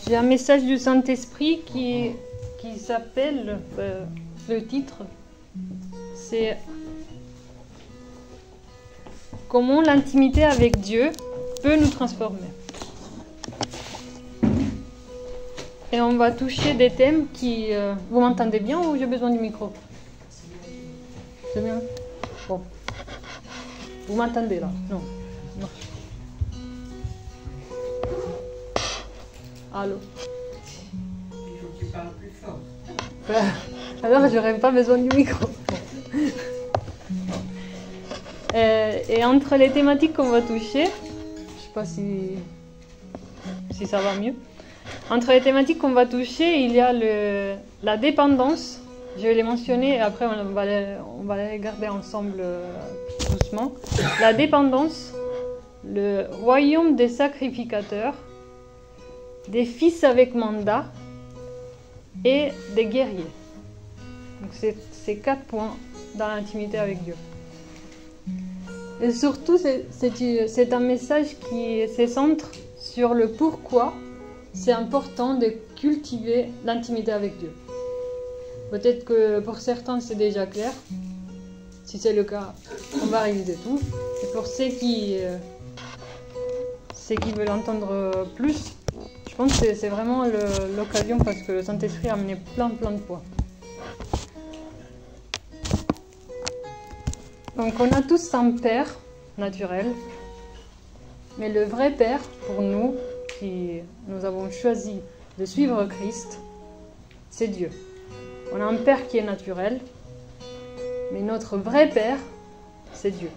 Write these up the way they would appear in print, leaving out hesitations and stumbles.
J'ai un message du Saint-Esprit qui s'appelle, le titre, c'est « Comment l'intimité avec Dieu peut nous transformer ». Et on va toucher des thèmes qui... vous m'entendez bien ou j'ai besoin du micro? C'est bien? Bon. Vous m'entendez là? Non. Non. Allô? Il faut que tu parles plus fort. Alors, j'aurais pas besoin du micro. Et entre les thématiques qu'on va toucher, je sais pas si ça va mieux. Entre les thématiques qu'on va toucher, il y a la dépendance. Je vais les mentionner et après on va les regarder ensemble doucement. La dépendance, le royaume des sacrificateurs, des fils avec mandat et des guerriers. Donc c'est 4 points dans l'intimité avec Dieu. Et surtout, c'est un message qui se centre sur le pourquoi c'est important de cultiver l'intimité avec Dieu. Peut-être que pour certains c'est déjà clair. Si c'est le cas, on va réviser tout. Et pour ceux qui veulent entendre plus, je pense que c'est vraiment l'occasion parce que le Saint-Esprit a amené plein de points. Donc on a tous un père naturel, mais le vrai père pour nous, qui nous avons choisi de suivre Christ, c'est Dieu. On a un père qui est naturel, mais notre vrai père, c'est Dieu.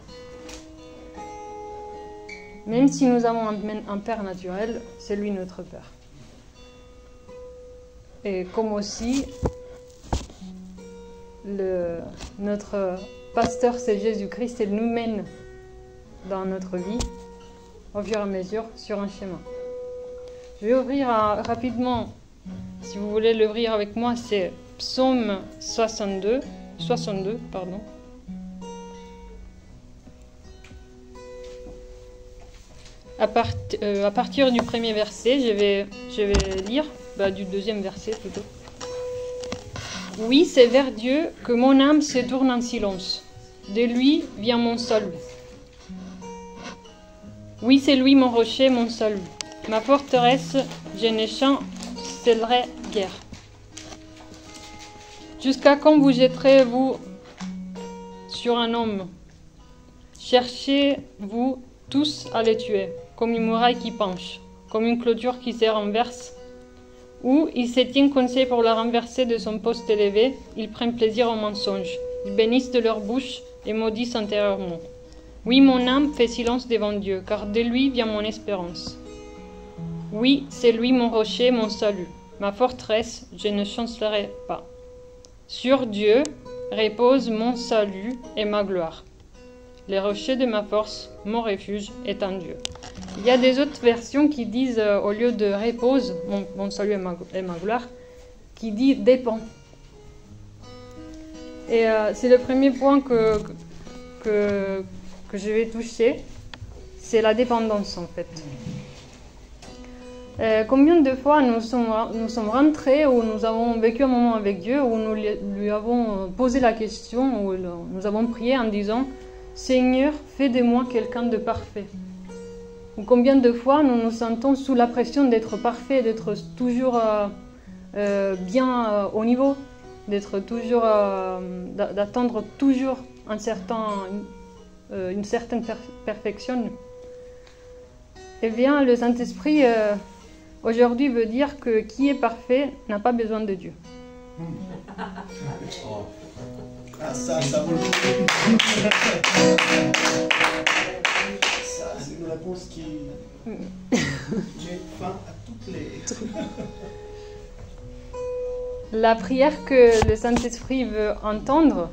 Même si nous avons un père naturel, c'est lui notre père. Et comme aussi, notre pasteur, c'est Jésus-Christ, il nous mène dans notre vie, au fur et à mesure, sur un chemin. Je vais ouvrir rapidement, si vous voulez l'ouvrir avec moi, c'est Psaume 62, pardon. À partir du premier verset, je vais lire, du deuxième verset plutôt. Oui, c'est vers Dieu que mon âme se tourne en silence. De lui vient mon salut. Oui, c'est lui mon rocher, mon salut. Ma forteresse, je ne chancellerai guère. Jusqu'à quand vous jetterez-vous sur un homme? Cherchez-vous tous à les tuer, comme une muraille qui penche, comme une clôture qui se renverse, ou ils se tiennent conseil pour la renverser de son poste élevé, ils prennent plaisir au mensonge, ils bénissent de leur bouche et maudissent intérieurement. Oui, mon âme fait silence devant Dieu, car de lui vient mon espérance. Oui, c'est lui mon rocher, mon salut, ma forteresse, je ne chancellerai pas. Sur Dieu repose mon salut et ma gloire. Les rochers de ma force, mon refuge est en Dieu. Il y a des autres versions qui disent, au lieu de repose, mon salut et ma gloire, qui dit dépend. Et c'est le premier point que je vais toucher, c'est la dépendance en fait. Combien de fois nous sommes rentrés ou nous avons vécu un moment avec Dieu où nous lui avons posé la question, où nous avons prié en disant « Seigneur, fais de moi quelqu'un de parfait ». Ou combien de fois nous nous sentons sous la pression d'être parfait, d'être toujours bien au niveau, d'être toujours, d'attendre toujours une certaine perfection. Eh bien, le Saint-Esprit aujourd'hui veut dire que qui est parfait n'a pas besoin de Dieu. Ah, ça vaut le coup. Ça, c'est une réponse qui met fin à toutes les... La prière que le Saint-Esprit veut entendre,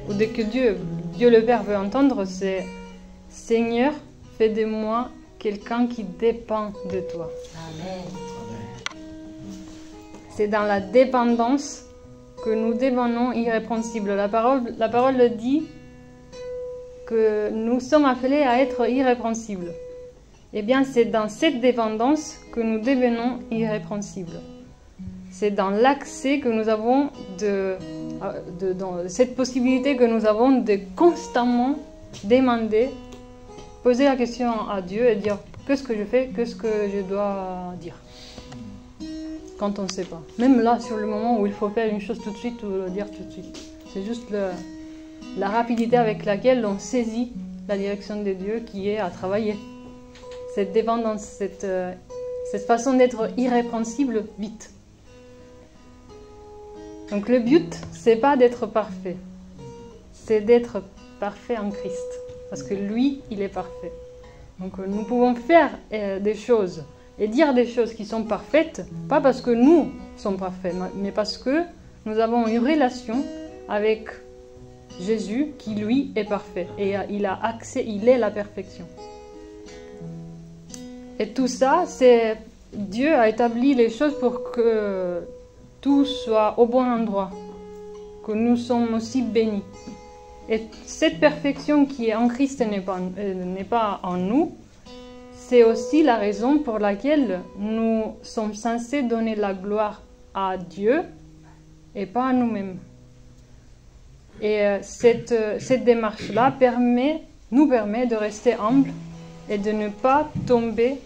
ou que Dieu le Père veut entendre, c'est « Seigneur, fais de moi quelqu'un qui dépend de toi. » Amen. C'est dans la dépendance que nous devenons irrépréhensibles. La parole dit que nous sommes appelés à être irrépréhensibles. eh bien c'est dans cette dépendance que nous devenons irrépréhensibles. C'est dans l'accès que nous avons dans cette possibilité que nous avons de constamment demander, poser la question à Dieu et dire qu'est-ce que je fais, qu'est-ce que je dois dire. Quand on ne sait pas. Même là, sur le moment où il faut faire une chose tout de suite ou le dire tout de suite. C'est juste la rapidité avec laquelle on saisit la direction de Dieu qui est à travailler. Cette dépendance, cette façon d'être irrépréhensible vite. Donc le but, c'est pas d'être parfait. C'est d'être parfait en Christ. Parce que lui, il est parfait. Donc nous pouvons faire des choses et dire des choses qui sont parfaites, pas parce que nous sommes parfaits, mais parce que nous avons une relation avec Jésus qui, lui, est parfait. Et il a accès, il est la perfection. Et tout ça, c'est Dieu a établi les choses pour que tout soit au bon endroit, que nous sommes aussi bénis. Et cette perfection qui est en Christ n'est pas en nous, c'est aussi la raison pour laquelle nous sommes censés donner la gloire à Dieu et pas à nous-mêmes. Et cette démarche-là nous permet de rester humbles et de ne pas tomber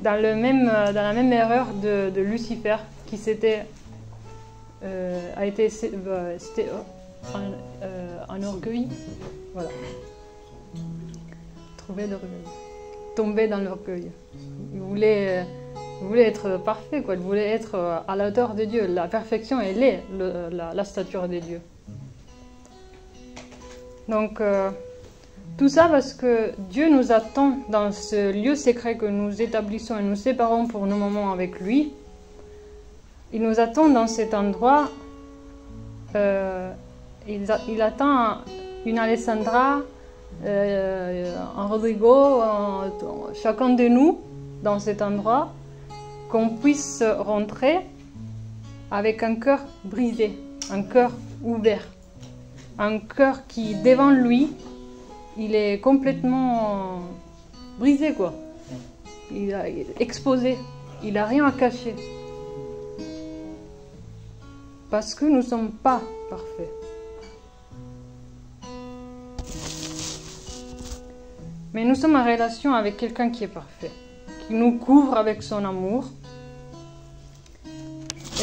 dans la même erreur de Lucifer qui a été un orgueil. Voilà. Tomber dans l'orgueil. Il voulait être parfait, quoi. Il voulait être à la hauteur de Dieu. La perfection, elle est la stature de Dieu. Donc, tout ça parce que Dieu nous attend dans ce lieu secret que nous établissons et nous séparons pour nos moments avec lui. Il nous attend dans cet endroit. Il attend une Alessandra, un Rodrigo, chacun de nous dans cet endroit, qu'on puisse rentrer avec un cœur brisé, un cœur ouvert, un cœur qui, devant lui, il est complètement brisé, quoi. Il est exposé, il n'a rien à cacher. Parce que nous ne sommes pas parfaits. Mais nous sommes en relation avec quelqu'un qui est parfait, qui nous couvre avec son amour.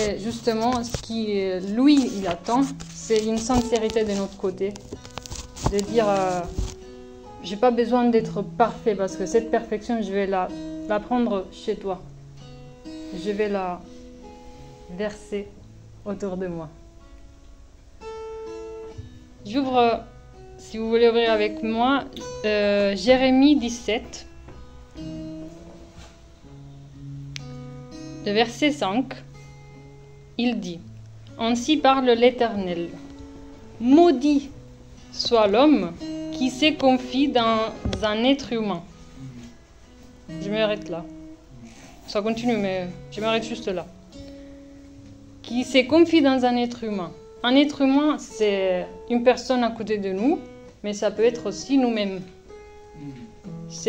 Et justement, ce qui, lui, il attend, c'est une sincérité de notre côté. De dire, j'ai pas besoin d'être parfait parce que cette perfection, je vais la prendre chez toi. Je vais la verser autour de moi. J'ouvre, si vous voulez ouvrir avec moi, Jérémie 17, le verset 5, il dit « Ainsi parle l'Éternel, maudit soit l'homme qui se confie dans un être humain. » Je m'arrête là. Ça continue, mais je m'arrête juste là. Qui se confie dans un être humain. Un être humain, c'est une personne à côté de nous, mais ça peut être aussi nous-mêmes.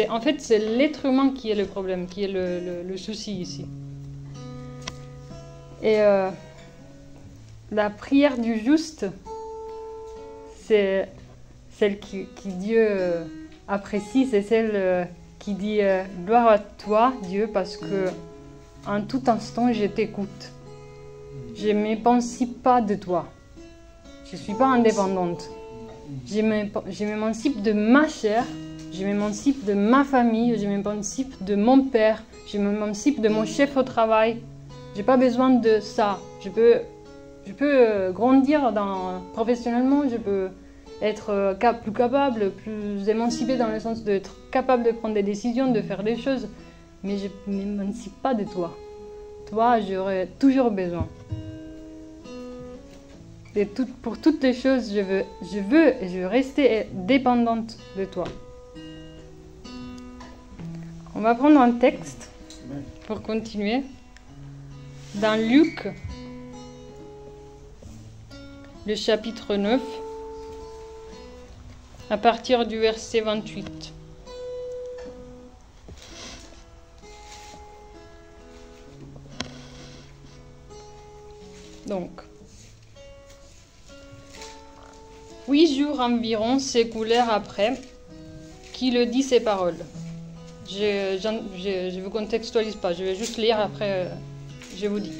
En fait, c'est l'être humain qui est le problème, qui est le souci ici. Et la prière du juste, c'est celle qui Dieu apprécie, c'est celle qui dit « Gloire à toi, Dieu, parce que en tout instant, je t'écoute. Je ne m'émancipe pas de toi. Je ne suis pas indépendante. Je m'émancipe de ma chair, je m'émancipe de ma famille, je m'émancipe de mon père, je m'émancipe de mon chef au travail. Je n'ai pas besoin de ça. Je peux grandir professionnellement, je peux être plus capable, plus émancipée dans le sens d'être capable de prendre des décisions, de faire des choses. Mais je ne m'émancipe pas de toi. Toi, j'aurai toujours besoin. Et pour toutes les choses, je veux rester dépendante de toi. On va prendre un texte pour continuer. Dans Luc, le chapitre 9, à partir du verset 28. Donc, 8 jours environ s'écoulèrent après qu'il dit ces paroles. Je ne vous contextualise pas, je vais juste lire après, je vous dis.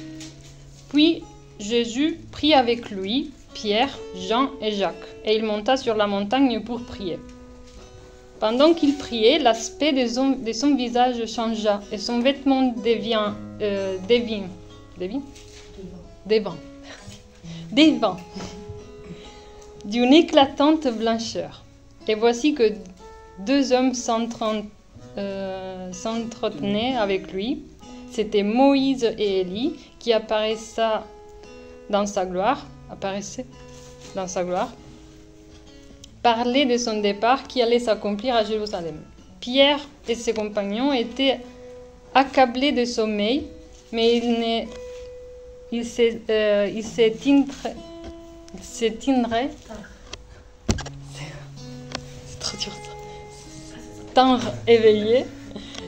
Puis Jésus prit avec lui Pierre, Jean et Jacques, et il monta sur la montagne pour prier. Pendant qu'il priait, l'aspect de son visage changea et son vêtement devint d'une éclatante blancheur. Et voici que 2 hommes s'entretenaient avec lui. C'était Moïse et Élie qui apparaissaient dans sa gloire, parlaient de son départ qui allait s'accomplir à Jérusalem. Pierre et ses compagnons étaient accablés de sommeil, mais ils s'éteindraient. C'est trop dur ça. Tendre éveillés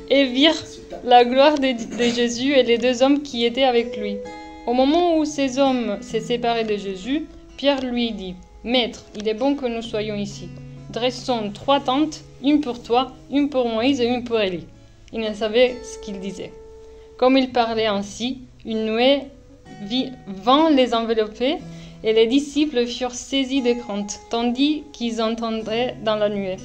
et virent la gloire de Jésus et les 2 hommes qui étaient avec lui. Au moment où ces hommes s'est séparés de Jésus, Pierre lui dit: Maître, il est bon que nous soyons ici. Dressons 3 tentes, une pour toi, une pour Moïse et une pour Élie. Il ne savait ce qu'il disait. Comme il parlait ainsi, une nuée vint les envelopper et les disciples furent saisis de crainte, tandis qu'ils entendaient dans la nuée.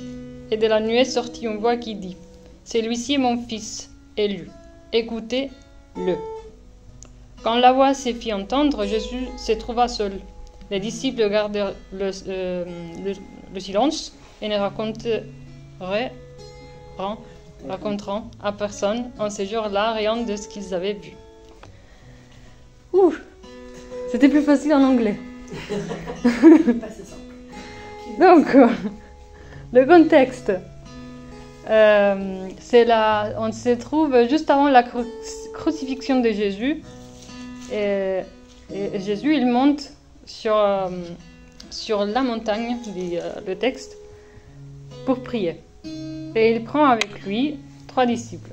Et de la nuée sortit une voix qui dit: Celui-ci est mon fils élu, écoutez-le. Quand la voix s'est fit entendre, Jésus se trouva seul. Les disciples gardèrent le silence et ne raconteront à personne en ce jour-là rien de ce qu'ils avaient vu. Ouh, c'était plus facile en anglais. Donc, le contexte, on se trouve juste avant la crucifixion de Jésus. Et Jésus, il monte sur la montagne, dit le texte, pour prier. Et il prend avec lui 3 disciples,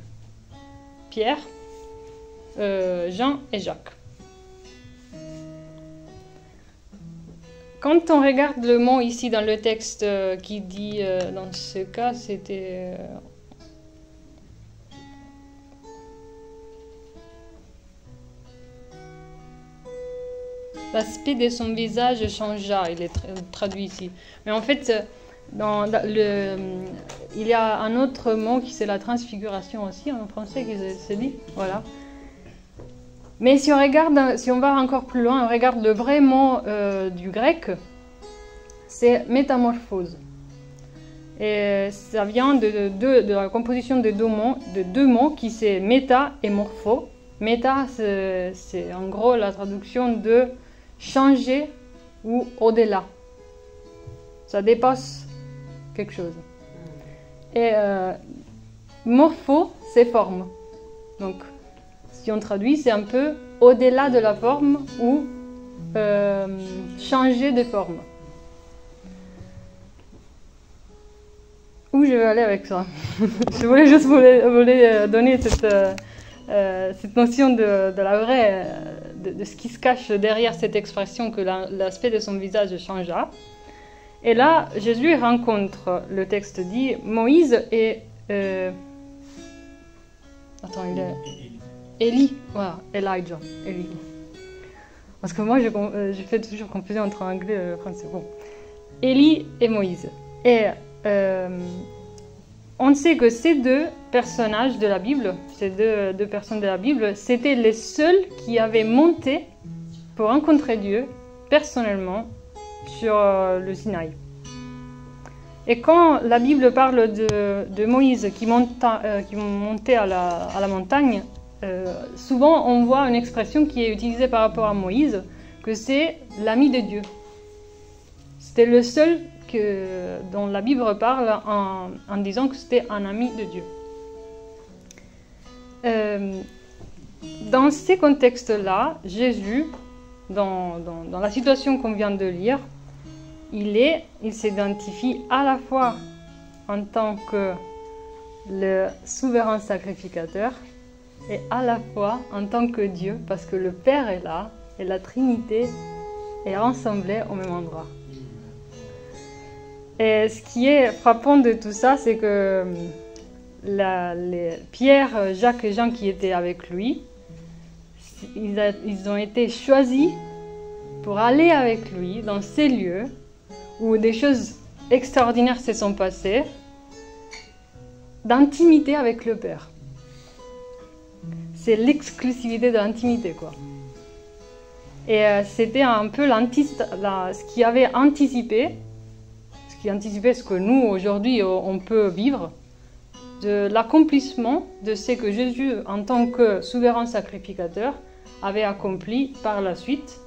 Pierre, Jean et Jacques. Quand on regarde le mot ici dans le texte qui dit, dans ce cas, c'était... l'aspect de son visage changea, il est traduit ici. Mais en fait, il y a un autre mot qui c'est la transfiguration aussi, en français, qui se dit. Voilà. Mais si on va encore plus loin, on regarde le vrai mot du grec, c'est métamorphose. Et ça vient de la composition de 2 mots qui c'est méta et morpho. Méta, c'est en gros la traduction de changer ou au-delà. Ça dépasse quelque chose. Et morpho, c'est forme. Donc, si on traduit, c'est un peu au-delà de la forme ou changer de forme. Où je vais aller avec ça? Je voulais juste vous donner cette notion de la vraie, de ce qui se cache derrière cette expression que l'aspect de son visage changea. Et là, Jésus rencontre, le texte dit, Moïse et... Élie, voilà, Elijah, Élie. Parce que moi, je fais toujours confusion entre anglais et français. Bon. Élie et Moïse. Et on sait que ces 2 personnages de la Bible, ces deux personnes de la Bible, c'était les seuls qui avaient monté pour rencontrer Dieu personnellement sur le Sinaï. Et quand la Bible parle de Moïse qui montait à la montagne, souvent on voit une expression qui est utilisée par rapport à Moïse, que c'est l'ami de Dieu. C'était le seul dont la Bible parle en disant que c'était un ami de Dieu. Dans ces contextes-là, Jésus, dans la situation qu'on vient de lire, il s'identifie à la fois en tant que le souverain sacrificateur et à la fois en tant que Dieu, parce que le Père est là et la Trinité est rassemblée au même endroit. Et ce qui est frappant de tout ça, c'est que Pierre, Jacques et Jean qui étaient avec lui, ils ont été choisis pour aller avec lui dans ces lieux où des choses extraordinaires se sont passées, d'intimité avec le Père. C'est l'exclusivité de l'intimité, quoi. Et c'était un peu ce qui avait anticipé, ce que nous, aujourd'hui, on peut vivre, de l'accomplissement de ce que Jésus, en tant que souverain sacrificateur, avait accompli par la suite,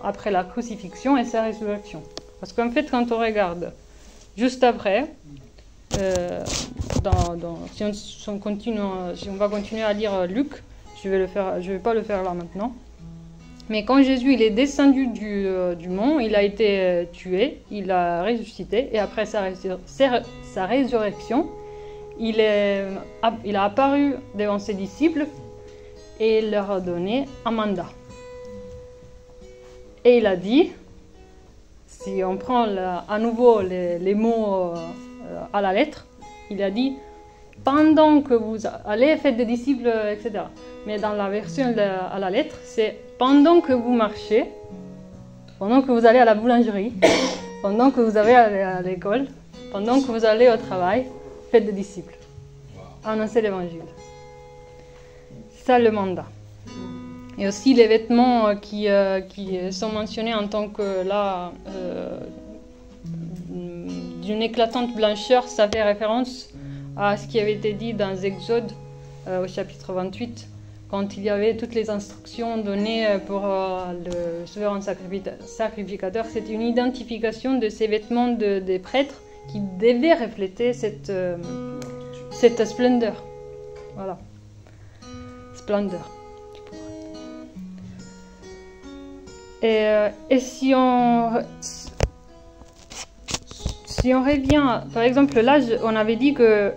après la crucifixion et sa résurrection. Parce qu'en fait, quand on regarde juste après, si on va continuer à lire Luc, je vais pas le faire là maintenant. Mais quand Jésus il est descendu du mont, il a été tué, il a ressuscité, et après sa résurrection, il a apparu devant ses disciples et il leur a donné un mandat. Et il a dit, si on prend à nouveau les mots à la lettre, il a dit « pendant que vous allez faire des disciples, etc. » Mais dans la version à la lettre, c'est « pendant que vous marchez, pendant que vous allez à la boulangerie, pendant que vous allez à l'école, pendant que vous allez au travail, faites des disciples. » Annoncez l'évangile. C'est ça le mandat. Et aussi les vêtements qui sont mentionnés en tant que là, d'une éclatante blancheur, ça fait référence à ce qui avait été dit dans Exode au chapitre 28, quand il y avait toutes les instructions données pour le souverain sacrificateur. C'était une identification de ces vêtements des prêtres qui devaient refléter cette splendeur. Voilà. Splendeur. Et si on revient, par exemple, là, on avait dit que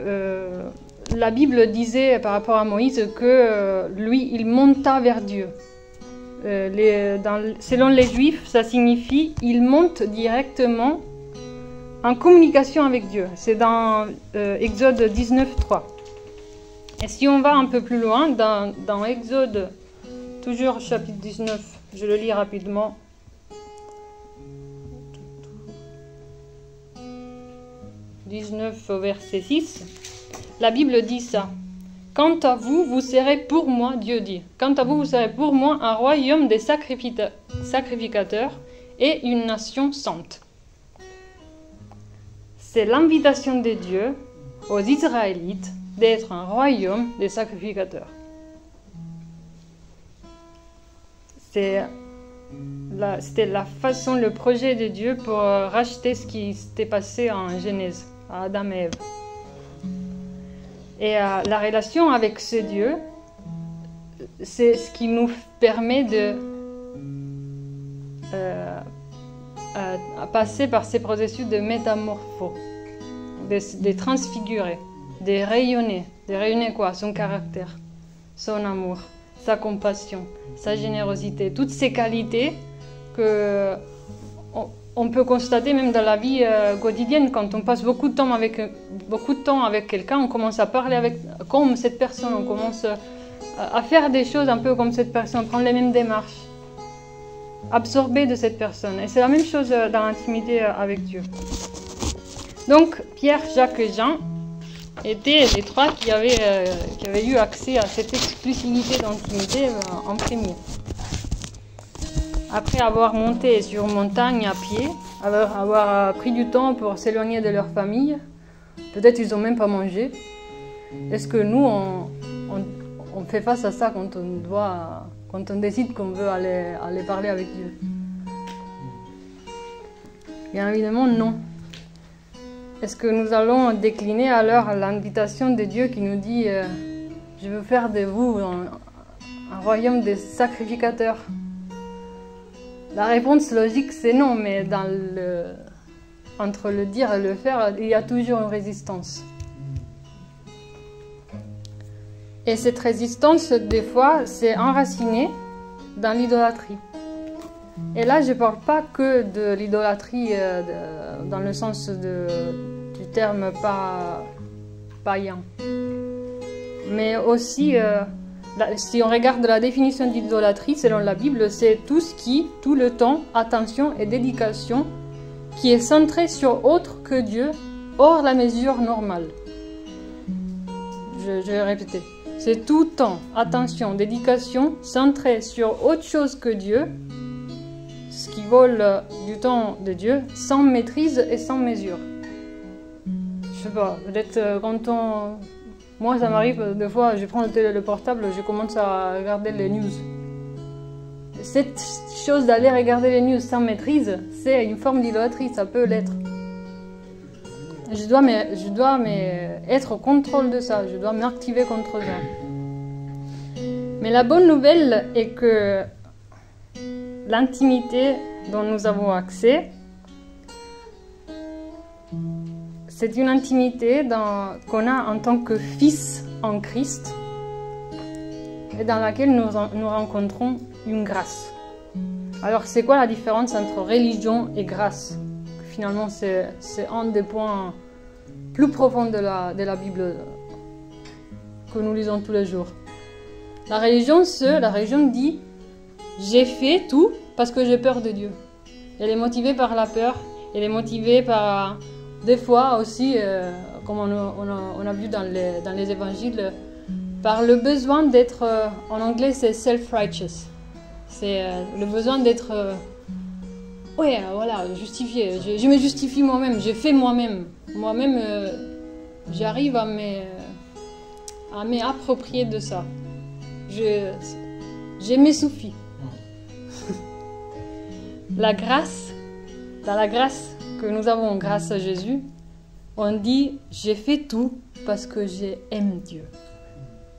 la Bible disait par rapport à Moïse que lui, il monta vers Dieu. Selon les Juifs, ça signifie il monte directement en communication avec Dieu. C'est dans Exode 19, 3. Et si on va un peu plus loin, dans Exode, toujours chapitre 19, je le lis rapidement. « 19 au verset 6, la Bible dit ça. « Quant à vous, vous serez pour moi, Dieu dit, quant à vous, vous serez pour moi un royaume des sacrificateurs et une nation sainte. » C'est l'invitation de Dieu aux Israélites d'être un royaume des sacrificateurs. C'était la façon, le projet de Dieu pour racheter ce qui s'était passé en Genèse, à Adam et Ève. Et la relation avec ce Dieu, c'est ce qui nous permet de passer par ces processus de métamorphose, de transfigurer, de rayonner quoi? Son caractère, son amour, sa compassion, sa générosité, toutes ces qualités que on peut constater même dans la vie quotidienne. Quand on passe beaucoup de temps avec quelqu'un, on commence à parler comme cette personne, on commence à faire des choses un peu comme cette personne, prendre les mêmes démarches, absorber de cette personne. Et c'est la même chose dans l'intimité avec Dieu. Donc Pierre, Jacques et Jean étaient les trois qui avaient eu accès à cette exclusivité d'intimité en premier. Après avoir monté sur montagne à pied, avoir pris du temps pour s'éloigner de leur famille, peut-être ils n'ont même pas mangé. Est-ce que nous, on fait face à ça quand on décide qu'on veut aller parler avec Dieu? Bien évidemment, non. Est-ce que nous allons décliner alors l'invitation de Dieu qui nous dit « Je veux faire de vous un royaume des sacrificateurs » La réponse logique, c'est non, mais entre le dire et le faire, il y a toujours une résistance. Et cette résistance, des fois, c'est enracinée dans l'idolâtrie. Et là, je ne parle pas que de l'idolâtrie dans le sens du terme païen. Mais aussi, si on regarde la définition d'idolâtrie, selon la Bible, c'est tout ce qui, tout le temps, attention et dédication, qui est centré sur autre que Dieu, hors la mesure normale. Je vais répéter. C'est tout temps, attention, dédication, centré sur autre chose que Dieu, ce qui vole du temps de Dieu, sans maîtrise et sans mesure. Je sais pas, peut-être quand on... Moi, ça m'arrive, des fois, je prends le portable, je commence à regarder les news. Cette chose d'aller regarder les news sans maîtrise, c'est une forme d'idolâtrie, ça peut l'être. Je dois être au contrôle de ça, je dois m'activer contre ça. Mais la bonne nouvelle est que l'intimité dont nous avons accès, c'est une intimité qu'on a en tant que fils en Christ et dans laquelle nous rencontrons une grâce. Alors, c'est quoi la différence entre religion et grâce? Finalement, c'est un des points plus profonds de la Bible que nous lisons tous les jours. La religion dit « j'ai fait tout parce que j'ai peur de Dieu ». Elle est motivée par la peur, elle est motivée par... Des fois aussi, comme on a vu dans les évangiles, par le besoin d'être, en anglais c'est self-righteous. C'est le besoin d'être, justifié. Je me justifie moi-même, je fais moi-même. Moi-même, j'arrive à m'approprier de ça. Je m'essoufie. La grâce, dans la grâce que nous avons grâce à Jésus, on dit « j'ai fait tout parce que j'aime Dieu ».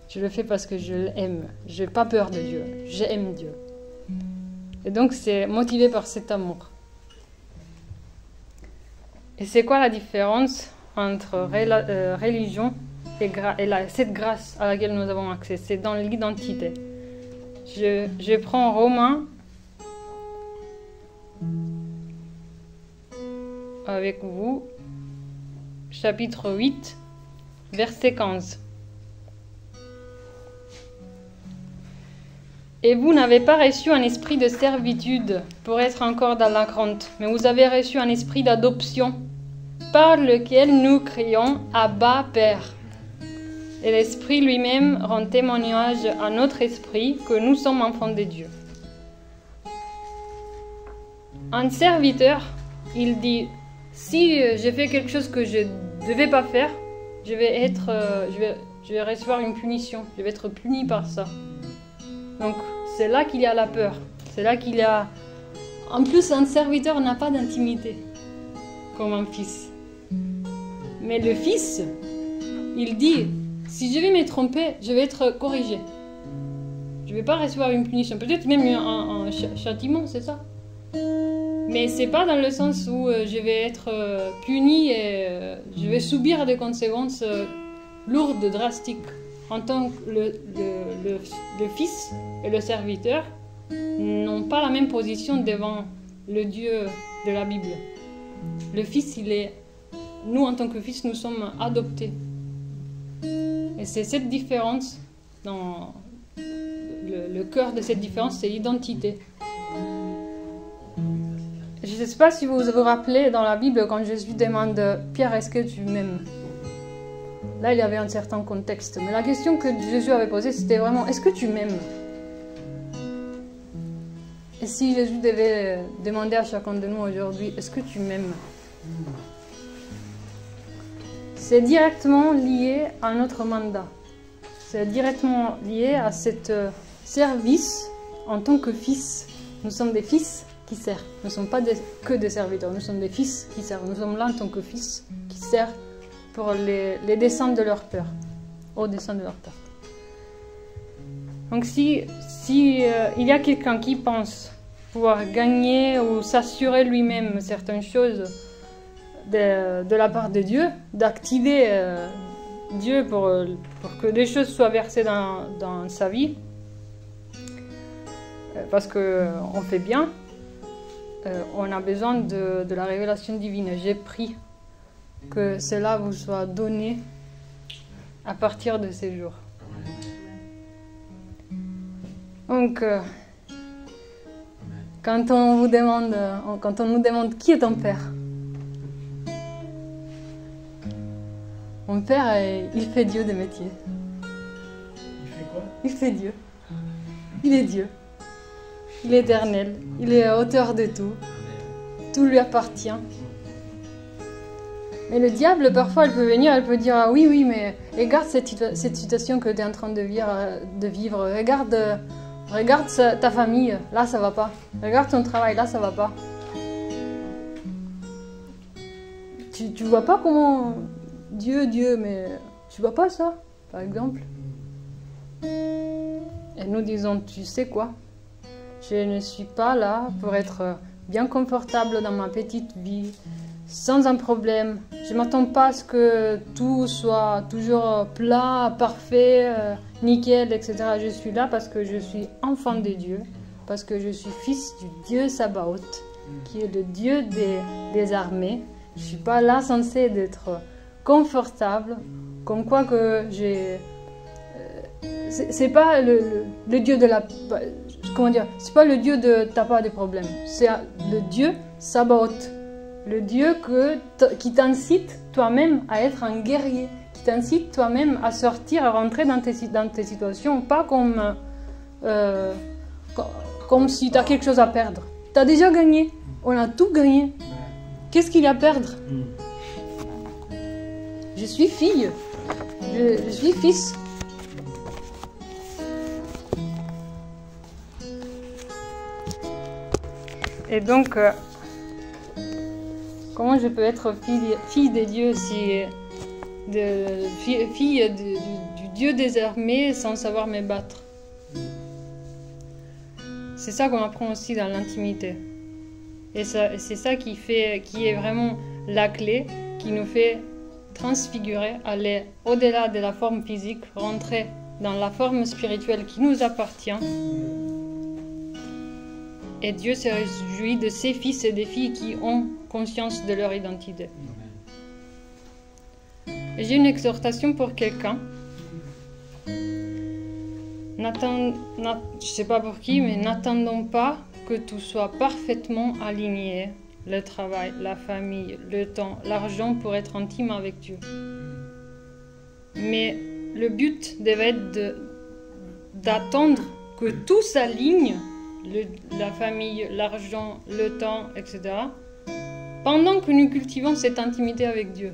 Je le fais parce que je l'aime. Je n'ai pas peur de Dieu, j'aime Dieu. Et donc c'est motivé par cet amour. Et c'est quoi la différence entre religion et cette grâce à laquelle nous avons accès? C'est dans l'identité. Je prends Romains avec vous, chapitre 8, verset 15. Et vous n'avez pas reçu un esprit de servitude pour être encore dans la crainte, mais vous avez reçu un esprit d'adoption, par lequel nous crions « Abba, Père ». Et l'Esprit lui-même rend témoignage à notre esprit que nous sommes enfants de Dieu. Un serviteur, il dit « Si j'ai fait quelque chose que je ne devais pas faire, je vais recevoir une punition, je vais être puni par ça. » Donc, c'est là qu'il y a la peur. C'est là qu'il y a... En plus, un serviteur n'a pas d'intimité, comme un fils. Mais le fils, il dit, si je vais me tromper, je vais être corrigé. Je ne vais pas recevoir une punition. Peut-être même un châtiment, c'est ça. Mais c'est pas dans le sens où je vais être puni et je vais subir des conséquences lourdes, drastiques. En tant que le fils et le serviteur n'ont pas la même position devant le Dieu de la Bible. Le fils, nous en tant que fils, nous sommes adoptés. Et c'est cette différence, le cœur de cette différence, c'est l'identité. Je ne sais pas si vous vous rappelez dans la Bible quand Jésus demande « Pierre, est-ce que tu m'aimes ?» Là, il y avait un certain contexte. Mais la question que Jésus avait posée, c'était vraiment « Est-ce que tu m'aimes ?» Et si Jésus devait demander à chacun de nous aujourd'hui « Est-ce que tu m'aimes ?» C'est directement lié à notre mandat. C'est directement lié à cet service en tant que fils. Nous sommes des fils qui servent. Nous ne sommes pas que des serviteurs. Nous sommes des fils qui servent. Nous sommes là en tant que fils qui servent pour les descendants de leur peur, aux descendants de leur peur. Donc si il y a quelqu'un qui pense pouvoir gagner ou s'assurer lui-même certaines choses de la part de Dieu, d'activer Dieu pour que des choses soient versées dans sa vie, parce qu'on fait bien, on a besoin de la révélation divine. J'ai pris que cela vous soit donné à partir de ces jours. Donc, quand on nous demande qui est ton père, mon père, il fait Dieu des métiers. Il fait quoi? Il fait Dieu. Il est Dieu. Il est éternel. Il est auteur de tout. Tout lui appartient. Mais le diable, parfois, elle peut venir, elle peut dire ah, oui, mais regarde cette situation que tu es en train de vivre. Regarde ta famille, là, ça va pas. Regarde ton travail, là, ça va pas. Tu vois pas comment... Dieu, mais tu vois pas ça, par exemple? Et nous disons, tu sais quoi? Je ne suis pas là pour être bien confortable dans ma petite vie, sans un problème. Je ne m'attends pas à ce que tout soit toujours plat, parfait, nickel, etc. Je suis là parce que je suis enfant de Dieu, parce que je suis fils du Dieu Sabaoth, qui est le Dieu des armées. Je ne suis pas là censé d'être confortable, comme quoi que j'ai... c'est pas le Dieu de la... Comment dire? C'est pas le Dieu de t'as pas de problème. C'est le Dieu Sabaoth. Le Dieu qui t'incite toi-même à être un guerrier. Qui t'incite toi-même à sortir, à rentrer dans tes situations. Pas comme si tu as quelque chose à perdre. Tu as déjà gagné. On a tout gagné. Qu'est-ce qu'il y a à perdre? Je suis fille. Je suis fils. Et donc, comment je peux être fille de Dieu fille du Dieu des armées sans savoir me battre? C'est ça qu'on apprend aussi dans l'intimité. Et c'est ça qui est vraiment la clé, qui nous fait transfigurer, aller au-delà de la forme physique, rentrer dans la forme spirituelle qui nous appartient. Et Dieu se réjouit de ses fils et des filles qui ont conscience de leur identité. Et j'ai une exhortation pour quelqu'un. Je ne sais pas pour qui, mais n'attendons pas que tout soit parfaitement aligné. Le travail, la famille, le temps, l'argent pour être intime avec Dieu. Mais le but devait être d'attendre que tout s'aligne, la famille, l'argent, le temps, etc. Pendant que nous cultivons cette intimité avec Dieu.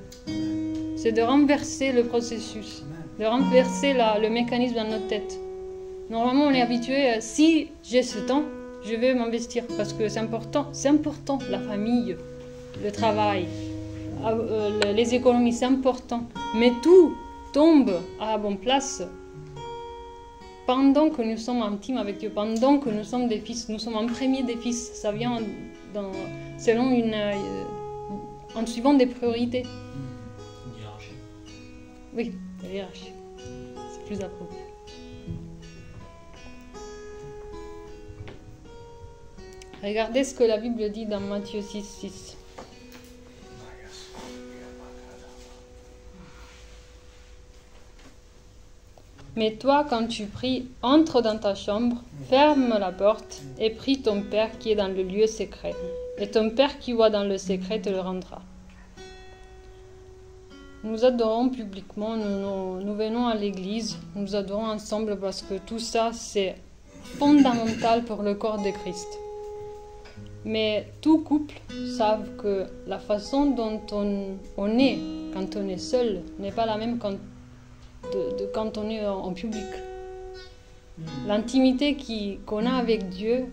C'est de renverser le processus, de renverser le mécanisme dans notre tête. Normalement, on est habitué, si j'ai ce temps, je vais m'investir parce que c'est important, la famille, le travail, les économies, c'est important. Mais tout tombe à la bonne place pendant que nous sommes intimes avec Dieu, pendant que nous sommes des fils, nous sommes en premier des fils. Ça vient selon en suivant des priorités. Une hiérarchie. Oui, la hiérarchie. C'est plus approprié. Regardez ce que la Bible dit dans Matthieu 6:6. Mais toi, quand tu pries, entre dans ta chambre, ferme la porte et prie ton Père qui est dans le lieu secret. Et ton Père qui voit dans le secret te le rendra. Nous adorons publiquement, nous venons à l'église, nous adorons ensemble parce que tout ça, c'est fondamental pour le corps de Christ. Mais tout couple savent que la façon dont on est quand on est seul n'est pas la même quand on est en public. L'intimité qu'on a avec Dieu,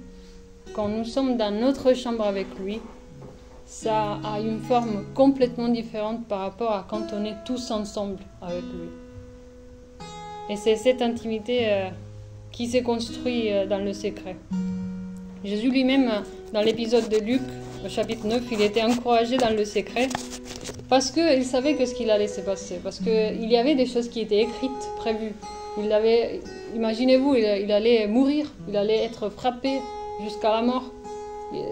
quand nous sommes dans notre chambre avec lui, ça a une forme complètement différente par rapport à quand on est tous ensemble avec lui. Et c'est cette intimité qui s'est construite dans le secret. Jésus lui-même, dans l'épisode de Luc, au chapitre 9, il était encouragé dans le secret parce qu'il savait que ce qu'il allait se passer, parce qu'il y avait des choses qui étaient écrites, prévues. Imaginez-vous, il allait mourir, il allait être frappé jusqu'à la mort.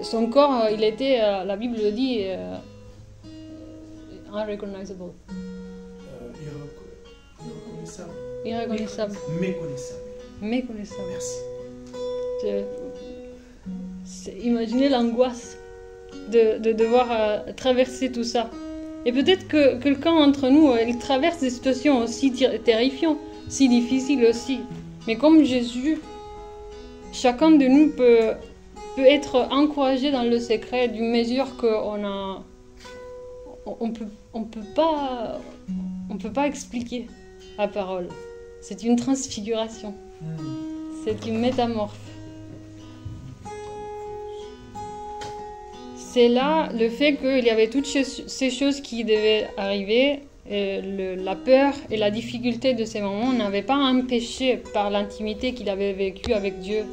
Son corps, il était, la Bible le dit, unrecognizable. Irreconnaissable. Méconnaissable. Merci. Imaginez l'angoisse de devoir traverser tout ça. Et peut-être que quelqu'un d'entre nous, il traverse des situations aussi terrifiantes, si difficiles aussi. Mais comme Jésus, chacun de nous peut être encouragé dans le secret d'une mesure qu'on a... On peut pas expliquer à parole. C'est une transfiguration. C'est une métamorphe. C'est là le fait qu'il y avait toutes ces choses qui devaient arriver. Et la peur et la difficulté de ces moments n'avaient pas empêché par l'intimité qu'il avait vécue avec Dieu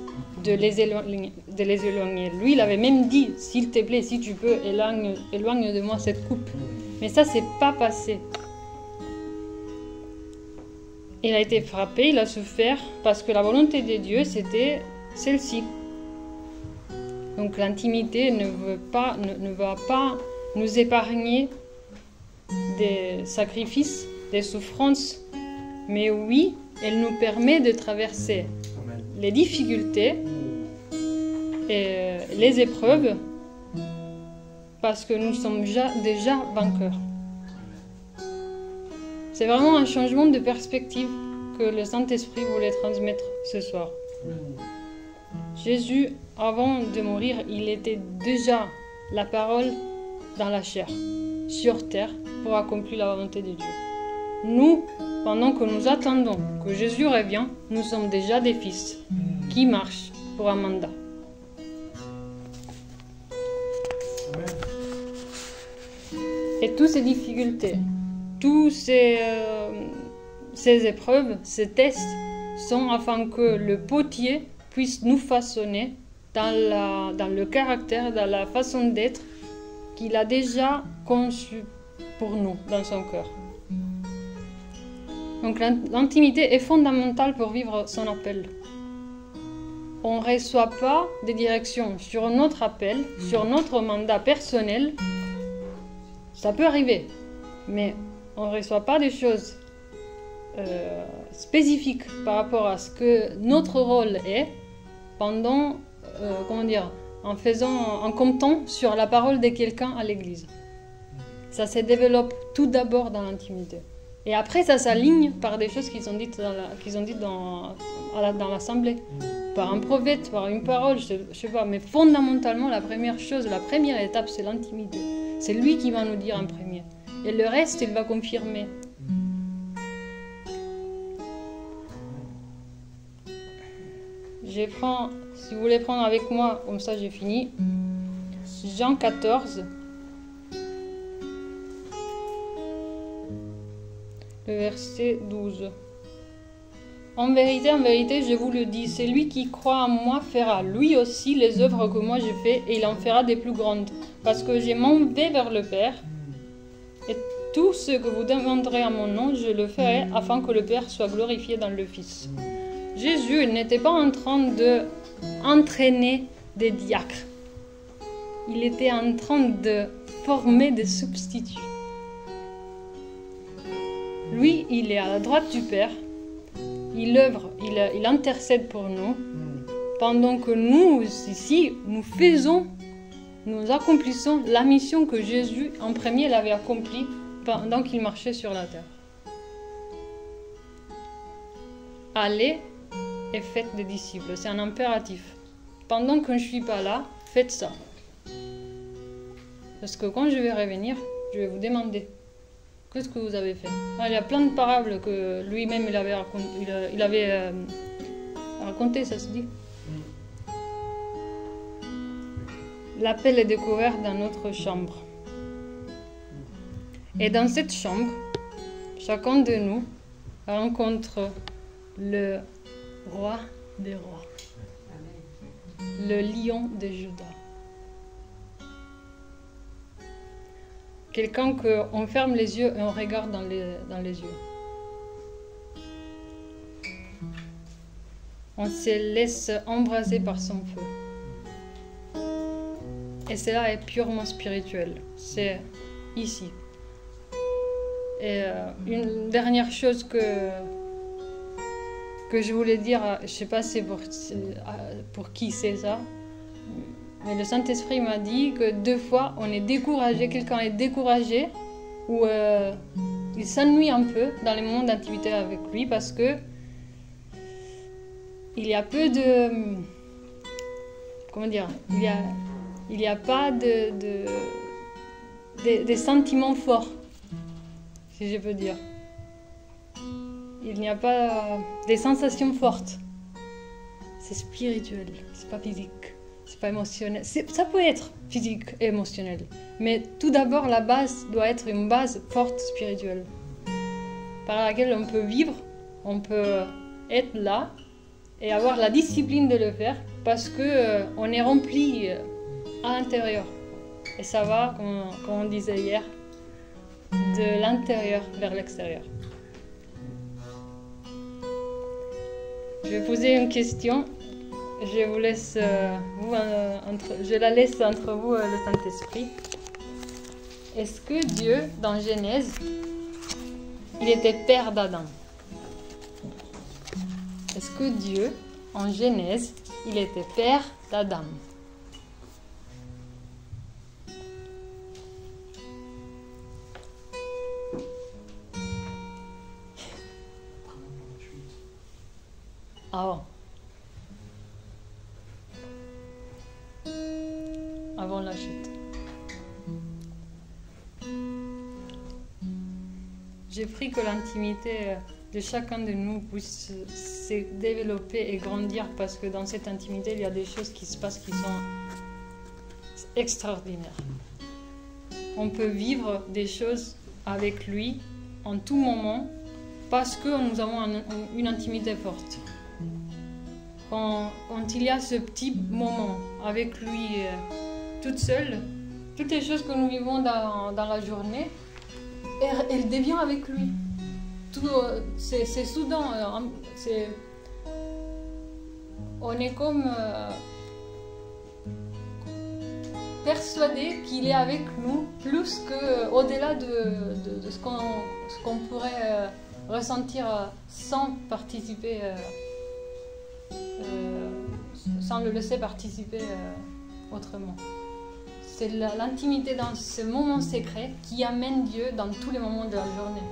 de les éloigner. Lui, il avait même dit, s'il te plaît, si tu peux, éloigne de moi cette coupe. Mais ça, c'est pas passé. Il a été frappé, il a souffert, parce que la volonté de Dieu, c'était celle-ci. Donc l'intimité ne va pas nous épargner des sacrifices, des souffrances, mais oui, elle nous permet de traverser les difficultés et les épreuves parce que nous sommes déjà vainqueurs. C'est vraiment un changement de perspective que le Saint-Esprit voulait transmettre ce soir. Jésus, avant de mourir, il était déjà la parole dans la chair, sur terre, pour accomplir la volonté de Dieu. Nous, pendant que nous attendons que Jésus revienne, nous sommes déjà des fils qui marchent pour un mandat. Et toutes ces difficultés, toutes ces épreuves, ces tests, sont afin que le potier puisse nous façonner dans le caractère, dans la façon d'être qu'il a déjà conçu pour nous dans son cœur. Donc l'intimité est fondamentale pour vivre son appel. On ne reçoit pas des directions sur notre appel, sur notre mandat personnel. Ça peut arriver, mais on ne reçoit pas des choses spécifiques par rapport à ce que notre rôle est pendant, en comptant sur la parole de quelqu'un à l'église. Ça se développe tout d'abord dans l'intimité. Et après, ça s'aligne par des choses qu'ils ont dites dans l'assemblée. Par un prophète, par une parole, je sais pas. Mais fondamentalement, la première étape, c'est l'intimité. C'est lui qui va nous dire en premier. Et le reste, il va confirmer. Si vous voulez prendre avec moi, comme ça j'ai fini. Jean 14. Le verset 12. En vérité, je vous le dis, celui qui croit en moi fera lui aussi les œuvres que moi j'ai faites et il en fera des plus grandes. Parce que je m'en vais vers le Père et tout ce que vous demanderez en mon nom, je le ferai afin que le Père soit glorifié dans le Fils. Jésus n'était pas en train d'entraîner des diacres. Il était en train de former des substituts. Lui, il est à la droite du Père. Il œuvre, il intercède pour nous. Pendant que nous, ici, nous accomplissons la mission que Jésus, en premier, l'avait accomplie pendant qu'il marchait sur la terre. Allez et faites des disciples. C'est un impératif. Pendant que je ne suis pas là, faites ça. Parce que quand je vais revenir, je vais vous demander qu'est-ce que vous avez fait. Il y a plein de parables que lui-même il avait raconté, ça se dit. L'appel est découvert dans notre chambre. Et dans cette chambre, chacun de nous rencontre le roi des rois, le lion de Juda. Quelqu'un qu'on ferme les yeux et on regarde dans les yeux. on se laisse embraser par son feu. Et cela est purement spirituel. C'est ici. Et une dernière chose que je voulais dire, je ne sais pas c'est pour qui c'est ça, mais le Saint-Esprit m'a dit que 2 fois on est découragé, quelqu'un est découragé ou il s'ennuie un peu dans les moments d'intimité avec lui parce que il y a peu de... Comment dire? Il y a pas des sentiments forts, si je peux dire. Il n'y a pas des sensations fortes. C'est spirituel, c'est pas physique, c'est pas émotionnel. Ça peut être physique et émotionnel, mais tout d'abord la base doit être une base forte spirituelle, par laquelle on peut vivre, on peut être là et avoir la discipline de le faire parce que on est rempli à l'intérieur. Et ça va, comme on disait hier, de l'intérieur vers l'extérieur. Je vais poser une question. Je vous laisse, je la laisse entre vous, le Saint-Esprit. Est-ce que Dieu, dans Genèse, il était père d'Adam? Est-ce que Dieu, en Genèse, il était père d'Adam? Avant. Avant la chute. J'ai pris que l'intimité de chacun de nous puisse se développer et grandir parce que dans cette intimité, il y a des choses qui se passent qui sont extraordinaires. On peut vivre des choses avec lui en tout moment parce que nous avons une intimité forte. Quand il y a ce petit moment avec lui toute seule, toutes les choses que nous vivons dans la journée, elle devient avec lui. C'est soudain. On est comme persuadé qu'il est avec nous plus qu'au-delà de ce qu'on pourrait ressentir sans participer. Sans le laisser participer autrement. C'est l'intimité dans ce moment secret qui amène Dieu dans tous les moments de la journée.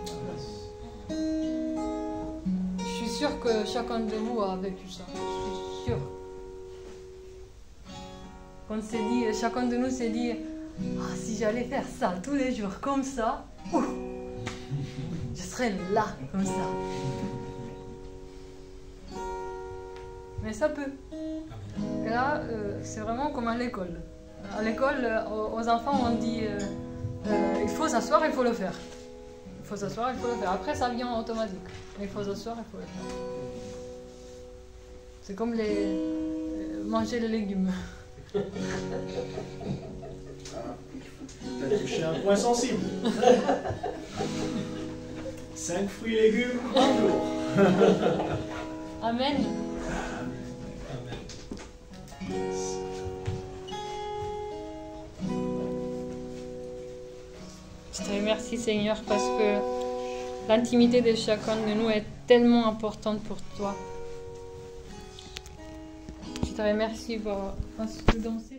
Je suis sûre que chacun de vous a vécu ça. Je suis sûre. Chacun de nous s'est dit, si j'allais faire ça tous les jours comme ça, je serais là comme ça. Mais ça peut. Et là, c'est vraiment comme à l'école. À l'école, aux enfants, on dit il faut s'asseoir, il faut le faire. Il faut s'asseoir, il faut le faire. Après, ça vient automatique. Mais il faut s'asseoir, il faut le faire. C'est comme manger les légumes. Tu as touché un point sensible. 5 fruits et légumes par jour. Amen. Je te remercie Seigneur parce que l'intimité de chacun de nous est tellement importante pour toi. Je te remercie parce que dans cette